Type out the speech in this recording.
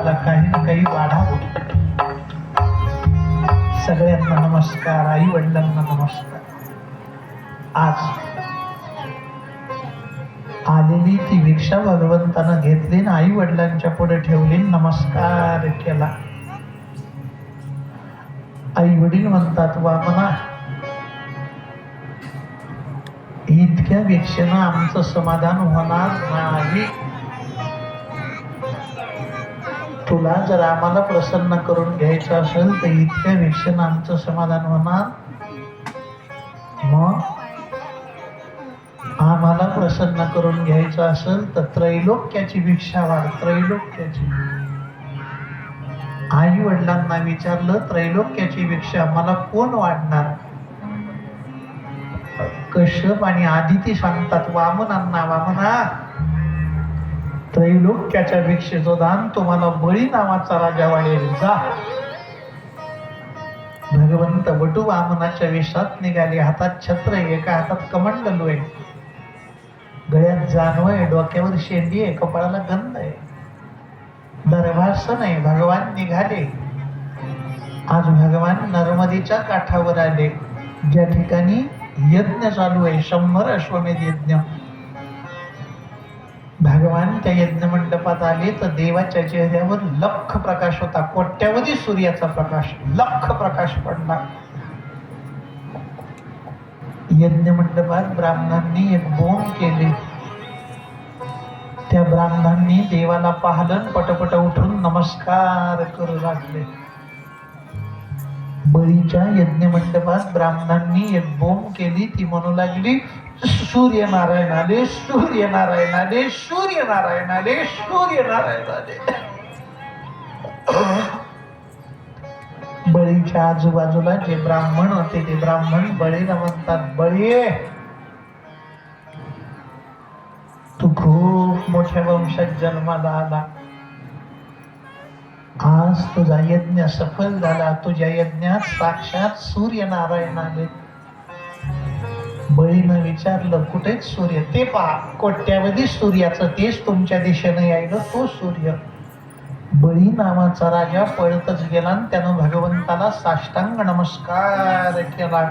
मला काही ना काही वाढावं. सगळ्यांना नमस्कार, आई वडिलांना नमस्कार. आज आलेली ती भिक्षा भगवंतानं घेतली ना आई वडिलांच्या पुढे ठेवली, नमस्कार केला. आई वडील म्हणतात, वामना इतक्या भिक्षेनं आमचं समाधान होणार नाही. तुला जर आम्हाला प्रसन्न करून घ्यायचं असेल तर इतक्या भिक्षेनं आमचं समाधान होणार. मग आम्हाला प्रसन्न करून घ्यायचं असेल तर त्रैलोक्याची भिक्षा वाढ, त्रैलोक्याची. आई वडिलांना विचारलं, त्रैलोक्याची भिक्षा मला कोण वाढणार? कश्यप आणि आदिती सांगतात वामनांना, वामना त्रैलोक्याच्या भिक्षेचं दान तुम्हाला बळी नावाचा राजा वाढेल. जा. भगवंत वटू वामनाच्या वेशात निघाले. हातात छत्र आहे, एका हातात कमंडलू आहे, गळ्यात जानव आहे, डोक्यावर शेंडी आहे, कपाळाला गंध आहे, दरभासन आहे. भगवान निघाले. आज भगवान नर्मदेच्या काठावर आले, ज्या ठिकाणी यज्ञ चालू आहे, 100 अश्वमेध यज्ञ. भगवान त्या यज्ञ मंडपात आले तर देवाच्या चेहऱ्यावर लख प्रकाश होता, कोट्यावधी सूर्याचा प्रकाश, लख प्रकाश पडला. यज्ञ मंडपात ब्राह्मणांनी एक बोंब केली. त्या ब्राह्मणांनी देवाला पाहलं, पटपट उठून नमस्कार करू लागले. बळीच्या यज्ञ मंडपात ब्राह्मणांनी एक बोंब केली. ती म्हणू लागली, सूर्यनारायण आले, सूर्यनारायण आले, सूर्यनारायण आले, सूर्यनारायण आले. बळीच्या आजूबाजूला जे ब्राह्मण होते ते ब्राह्मण बळीला म्हणतात, बळी तू खूप मोठ्या वंशात जन्माला आला, आज तुझा यज्ञ सफल झाला. तुझ्या यज्ञात साक्षात सूर्यनारायण आले. बळीनं विचारलं, कुठेच सूर्य? ते पहा, कोट्यावधी सूर्याचं तेच तुमच्या दिशेनं यायलं, तो सूर्य. बळी नावाचा राजा पळतच गेला आणि त्यानं भगवंताला साष्टांग नमस्कार केला.